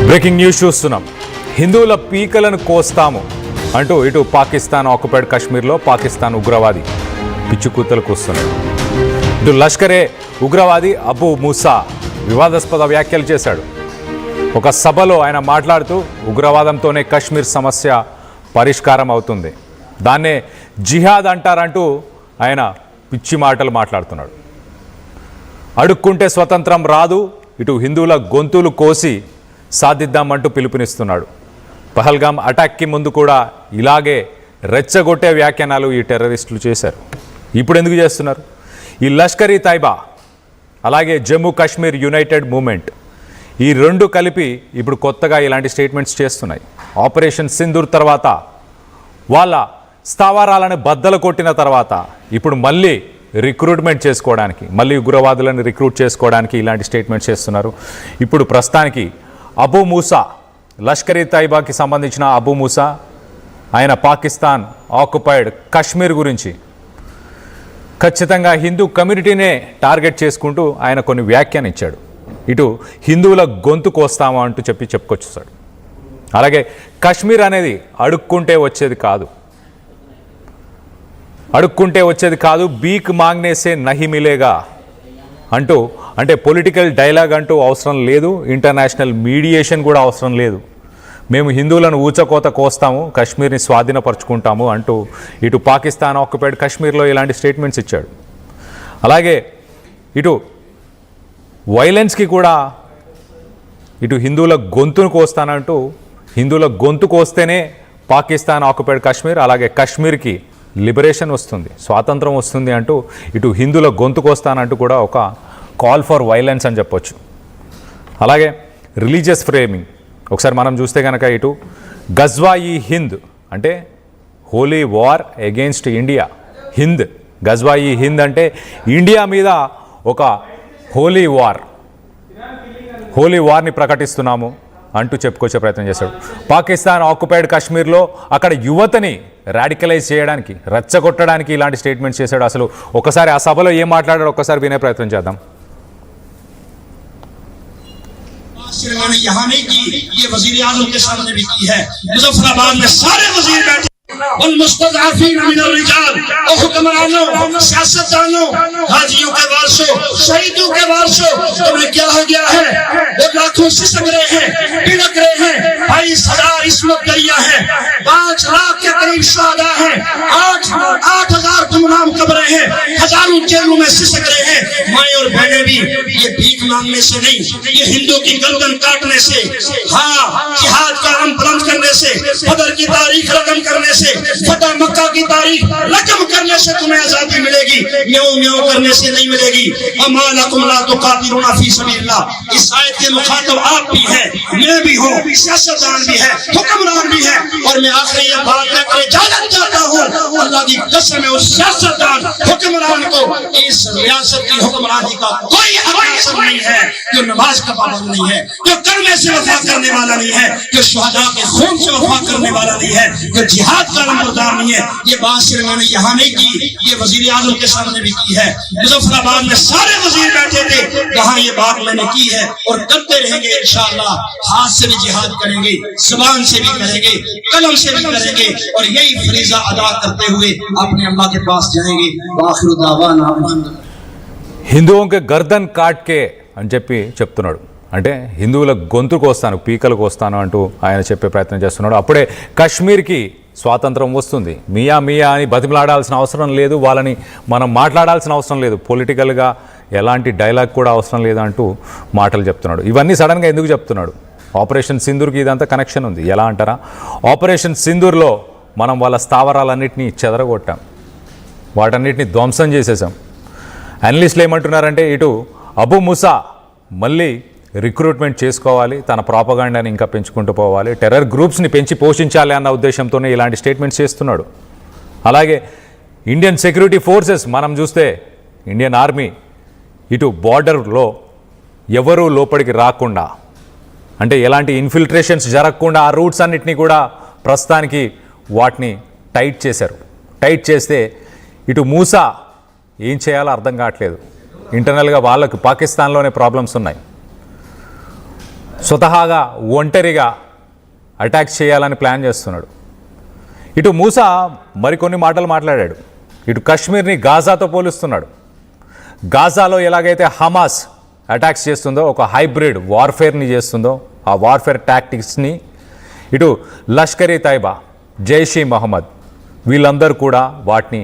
Breaking news చూస్తున్నాం. హిందువుల పీకలను కోస్తాము అంటూ ఇటు పాకిస్తాన్ ఆక్యుపైడ్ కాశ్మీర్లో పాకిస్తాన్ ఉగ్రవాది పిచ్చుకూతలు కూస్తున్నాడు. ఇటు లష్కరే ఉగ్రవాది అబూ మూసా వివాదాస్పద వ్యాఖ్యలు చేశాడు. ఒక సభలో ఆయన మాట్లాడుతూ ఉగ్రవాదంతోనే కాశ్మీర్ సమస్య పరిష్కారం అవుతుంది, దాన్నే జిహాద్ అంటారంటూ ఆయన పిచ్చి మాటలు మాట్లాడుతున్నాడు. అడుక్కుంటే స్వతంత్రం రాదు, ఇటు హిందువుల గొంతులు కోసి సాధిద్దామంటూ పిలుపునిస్తున్నాడు. పహల్గామ్ అటాక్కి ముందు కూడా ఇలాగే రెచ్చగొట్టే వ్యాఖ్యానాలు ఈ టెర్రరిస్టులు చేశారు. ఇప్పుడు ఎందుకు చేస్తున్నారు? ఈ లష్కరీ తైబా అలాగే జమ్మూ కాశ్మీర్ యునైటెడ్ మూమెంట్ ఈ రెండు కలిపి ఇప్పుడు కొత్తగా ఇలాంటి స్టేట్మెంట్స్ చేస్తున్నాయి. ఆపరేషన్ సింధూర్ తర్వాత వాళ్ళ స్థావరాలను బద్దలు కొట్టిన తర్వాత ఇప్పుడు మళ్ళీ రిక్రూట్మెంట్ చేసుకోవడానికి, మళ్ళీ ఉగ్రవాదులను రిక్రూట్ చేసుకోవడానికి ఇలాంటి స్టేట్మెంట్స్ చేస్తున్నారు. ఇప్పుడు ప్రస్తుతానికి అబూ మూసా, లష్కరీ తైబాకి సంబంధించిన అబూ మూసా, ఆయన పాకిస్తాన్ ఆక్యుపైడ్ కాశ్మీర్ గురించి ఖచ్చితంగా హిందూ కమ్యూనిటీనే టార్గెట్ చేసుకుంటూ ఆయన కొన్ని వ్యాఖ్యానించాడు. ఇటు హిందువుల గొంతు కోస్తామా అంటూ చెప్పుకొచ్చేసాడు. అలాగే కాశ్మీర్ అనేది అడుక్కుంటే వచ్చేది కాదు, బీక్ మాంగ్నేసే నహి మిలేగా అంటూ, అంటే పొలిటికల్ డైలాగ్ అంటూ అవసరం లేదు, ఇంటర్నేషనల్ మీడియేషన్ కూడా అవసరం లేదు, మేము హిందువులను ఊచకోత కోస్తాము, కాశ్మీర్ని స్వాధీనపరుచుకుంటాము అంటూ ఇటు పాకిస్తాన్ ఆక్యుపైడ్ కాశ్మీర్లో ఇలాంటి స్టేట్మెంట్స్ ఇచ్చాడు. అలాగే ఇటు వైలెన్స్కి కూడా ఇటు హిందువుల గొంతును కోస్తానంటూ, హిందువుల గొంతు కోస్తేనే పాకిస్తాన్ ఆక్యుపైడ్ కాశ్మీర్ అలాగే కాశ్మీర్కి లిబరేషన్ వస్తుంది, స్వాతంత్రం వస్తుంది అంటూ ఇటు హిందువుల గొంతు కోస్తానంటూ కూడా ఒక కాల్ ఫర్ వైలెన్స్ అని చెప్పొచ్చు. అలాగే రిలీజియస్ ఫ్రేమింగ్ ఒకసారి మనం చూస్తే కనుక ఇటు గజ్వా-ఈ హింద్ అంటే holy war against India, Hind గజ్వా-ఈ హింద్ అంటే ఇండియా మీద ఒక హోలీ వార్ని ప్రకటిస్తున్నాము అంటూ చెప్పుకొచ్చే ప్రయత్నం చేశాడు. పాకిస్తాన్ ఆక్యుపైడ్ కాశ్మీర్లో అక్కడ యువతని రాడికలైజ్ చేయడానికి, రెచ్చగొట్టడానికి ఇలాంటి స్టేట్మెంట్స్ చేశాడు. అసలు ఒకసారి ఆ సభలో ఏం మాట్లాడాడో ఒక్కసారి వినే ప్రయత్నం చేద్దాం. मैंने यहाँ नहीं की, ये वजीर आजम के सामने भी की है. मुजफ्फराबाद में सारे वजीर बैठे उन मुस्तज़अफ़ीन मिनर रिजाल और हुक्मरानों, सियासतदानों, हाजियों के वारसों, शहीदों के वारसों, तुम्हें क्या हो गया है? वो लाखों सिसक रहे हैं, बिड़क रहे हैं, 22,000 इस्मत दरिया है, 5 लाख के करीब शहादा है, 8,000 गुमनाम कब्रें हैं, हजारों जेलों में सिसक रहे हैं. माए और बहनें भी ये भीख मांगने से नहीं, ये हिंदू की गर्दन काटने से, हाँ जिहाद का आलम बुलंद करने से, बदर की तारीख रकम करने से, फतह मक्का की तारीख रकम करने से तुम्हें आजादी मिलेगी, म्याऊं म्याऊं करने से नहीं मिलेगी. अमा लकुम ला तुकातिलूना फी सबीलिल्लाह. इस आयत के मुखातब आप भी हैं, मैं भी हूँ, सियासतदान भी है, हुक्मरान भी है. और मैं आखिरी ये बात कहकर इजाजत चाहता हूँ, अल्लाह की कसम है उस सियासतदान हुक्मरान को इस रियासत की हुक्मरानी का कोई असर नहीं है, जो नमाज का पाबंद नहीं है, जो कलमे से वफा करने वाला नहीं है, जो शुहदा के खून से वफा करने वाला नहीं है, जो जिहाद का नंबरदार नहीं है. ये बात सिर्फ मैंने यहाँ नहीं की, ये वजीर आजम के सामने भी की है. मुजफ्फराबाद में सारे वजीर बैठे थे, वहाँ ये बात मैंने की है और करते रहेंगे इंशाअल्लाह. हाथ से भी जिहाद करेंगे, जुबान से भी करेंगे, कलम से भी करेंगे और यही फरीजा अदा करते हुए अपने अल्लाह के पास जाएंगे. आखिर दावाना హిందువుకి గర్దన్ కాట్కే అని చెప్తున్నాడు. అంటే హిందువుల గొంతు కోస్తాను, పీకలు కోస్తాను అంటూ ఆయన చెప్పే ప్రయత్నం చేస్తున్నాడు. అప్పుడే కాశ్మీర్కి స్వాతంత్రం వస్తుంది. మియా మియా అని బతిమలాడాల్సిన అవసరం లేదు, వాళ్ళని మనం మాట్లాడాల్సిన అవసరం లేదు, పొలిటికల్గా ఎలాంటి డైలాగ్ కూడా అవసరం లేదు అంటూ మాటలు చెప్తున్నాడు. ఇవన్నీ సడన్గా ఎందుకు చెప్తున్నాడు? ఆపరేషన్ సింధూర్కి ఇదంతా కనెక్షన్ ఉంది. ఎలా అంటారా? ఆపరేషన్ సింధూర్లో మనం వాళ్ళ స్థావరాలన్నింటినీ చెదరగొట్టాం, వాటన్నిటిని ధ్వంసం చేసేసాం. అనలిస్టులు ఏమంటున్నారంటే ఇటు అబూ మూసా మళ్ళీ రిక్రూట్మెంట్ చేసుకోవాలి, తన ప్రాపగాండాని ఇంకా పెంచుకుంటూ పోవాలి, టెర్రర్ గ్రూప్స్ని పెంచి పోషించాలి అన్న ఉద్దేశంతోనే ఇలాంటి స్టేట్మెంట్స్ చేస్తున్నాడు. అలాగే ఇండియన్ సెక్యూరిటీ ఫోర్సెస్ మనం చూస్తే ఇండియన్ ఆర్మీ ఇటు బార్డర్లో ఎవరూ లోపలికి రాకుండా, అంటే ఎలాంటి ఇన్ఫిల్ట్రేషన్స్ జరగకుండా ఆ రూట్స్ అన్నిటినీ కూడా ప్రస్తుతానికి వాటిని టైట్ చేశారు. టైట్ చేస్తే ఇటు మూసా ఏం చేయాలో అర్థం కావట్లేదు. ఇంటర్నల్గా వాళ్ళకు పాకిస్తాన్లోనే ప్రాబ్లమ్స్ ఉన్నాయి. స్వతహాగా ఒంటరిగా అటాక్ చేయాలని ప్లాన్ చేస్తున్నాడు. ఇటు మూసా మరికొన్ని మాటలు మాట్లాడాడు. ఇటు కశ్మీర్ని గాజాతో పోలుస్తున్నాడు. గాజాలో ఎలాగైతే హమాస్ అటాక్స్ చేస్తుందో, ఒక హైబ్రిడ్ వార్ఫేర్ని చేస్తుందో, ఆ వార్ఫేర్ టాక్టిక్స్ని ఇటు లష్కర్-ఈ తైబా, జైష్-ఈ మహమ్మద్ వీళ్ళందరూ కూడా వాటిని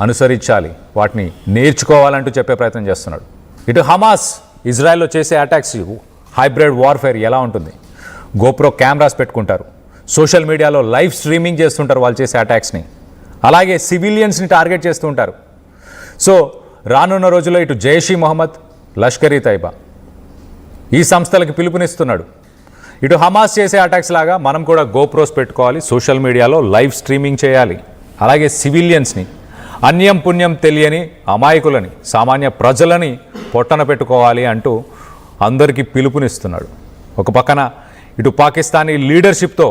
అనుసరించాలి, వాటిని నేర్చుకోవాలంటూ చెప్పే ప్రయత్నం చేస్తున్నాడు. ఇటు హమాస్ ఇజ్రాయెల్లో చేసే అటాక్స్ హైబ్రిడ్ వార్ఫేర్ ఎలా ఉంటుంది, గోప్రో కెమెరాస్ పెట్టుకుంటారు, సోషల్ మీడియాలో లైవ్ స్ట్రీమింగ్ చేస్తుంటారు వాళ్ళు చేసే అటాక్స్ని, అలాగే సివిలియన్స్ని టార్గెట్ చేస్తూ ఉంటారు. సో రానున్న రోజుల్లో ఇటు జైష్-ఈ మహమ్మద్, లష్కర్-ఈ తైబా ఈ సంస్థలకి పిలుపునిస్తున్నాడు. ఇటు హమాస్ చేసే అటాక్స్ లాగా మనం కూడా గోప్రోస్ పెట్టుకోవాలి, సోషల్ మీడియాలో లైవ్ స్ట్రీమింగ్ చేయాలి, అలాగే సివిలియన్స్ని, అన్యం పుణ్యం తెలియని అమాయకులని, సామాన్య ప్రజలని పొట్టన పెట్టుకోవాలి అంటూ అందరికీ పిలుపునిస్తున్నాడు. ఒక పక్కన ఇటు పాకిస్తానీ లీడర్షిప్తో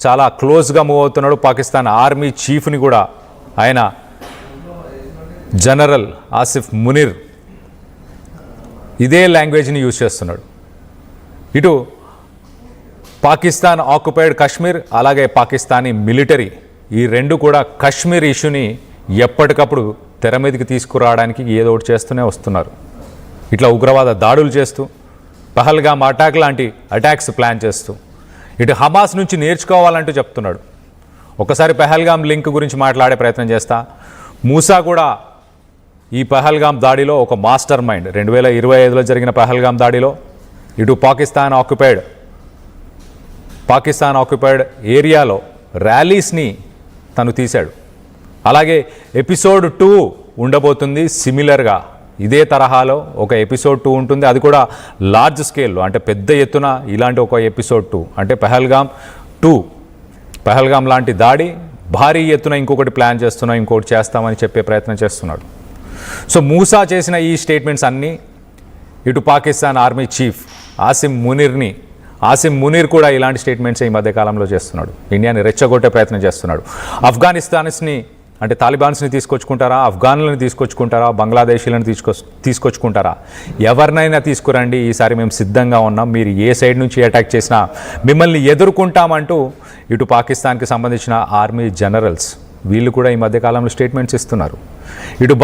చాలా క్లోజ్గా మూవ్ అవుతున్నాడు. పాకిస్తాన్ ఆర్మీ చీఫ్ని కూడా ఆయన జనరల్ ఆసిఫ్ మునీర్ ఇదే లాంగ్వేజ్ని యూజ్ చేస్తున్నాడు. ఇటు పాకిస్తాన్ ఆక్యుపైడ్ కాశ్మీర్, అలాగే పాకిస్తానీ మిలిటరీ ఈ రెండు కూడా కాశ్మీర్ ఇష్యూని ఎప్పటికప్పుడు తెర మీదకి తీసుకురావడానికి ఏదో ఒకటి చేస్తూనే వస్తున్నారు. ఇట్లా ఉగ్రవాద దాడులు చేస్తూ, పహల్గామ్ అటాక్ లాంటి అటాక్స్ ప్లాన్ చేస్తూ, ఇటు హమాస్ నుంచి నేర్చుకోవాలంటూ చెప్తున్నాడు. ఒకసారి పహల్గామ్ లింక్ గురించి మాట్లాడే ప్రయత్నం చేస్తా. మూసా కూడా ఈ పహల్గామ్ దాడిలో ఒక మాస్టర్ మైండ్. 2025లో జరిగిన పహల్గామ్ దాడిలో ఇటు పాకిస్తాన్ ఆక్యుపైడ్ ఏరియాలో ర్యాలీస్ని తను తీశాడు. అలాగే ఎపిసోడ్ 2 ఉండబోతుంది. సిమిలర్గా ఇదే తరహాలో ఒక ఎపిసోడ్ 2 ఉంటుంది. అది కూడా లార్జ్ స్కేల్లో, అంటే పెద్ద ఎత్తున ఇలాంటి ఒక ఎపిసోడ్ 2, అంటే పహల్గామ్ లాంటి దాడి భారీ ఎత్తున ఇంకొకటి ప్లాన్ చేస్తున్నాం, ఇంకొకటి చేస్తామని చెప్పే ప్రయత్నం చేస్తున్నాడు. సో మూసా చేసిన ఈ స్టేట్మెంట్స్ అన్నీ ఇటు పాకిస్తాన్ ఆర్మీ చీఫ్ ఆసిమ్ మునీర్ కూడా ఇలాంటి స్టేట్మెంట్స్ ఈ మధ్యకాలంలో చేస్తున్నాడు. ఇండియాని రెచ్చగొట్టే ప్రయత్నం చేస్తున్నాడు. ఆఫ్ఘనిస్తాన్స్ని, అంటే తాలిబాన్స్ని తీసుకొచ్చుకుంటారా, ఆఫ్ఘన్లను తీసుకొచ్చుకుంటారా, బంగ్లాదేశీలను తీసుకొచ్చుకుంటారా, ఎవరినైనా తీసుకురండి, ఈసారి మేము సిద్ధంగా ఉన్నాం, మీరు ఏ సైడ్ నుంచి అటాక్ చేసినా మిమ్మల్ని ఎదుర్కొంటామంటూ ఇటు పాకిస్తాన్కి సంబంధించిన ఆర్మీ జనరల్స్ వీళ్ళు కూడా ఈ మధ్యకాలంలో స్టేట్మెంట్స్ ఇస్తున్నారు. ఇటు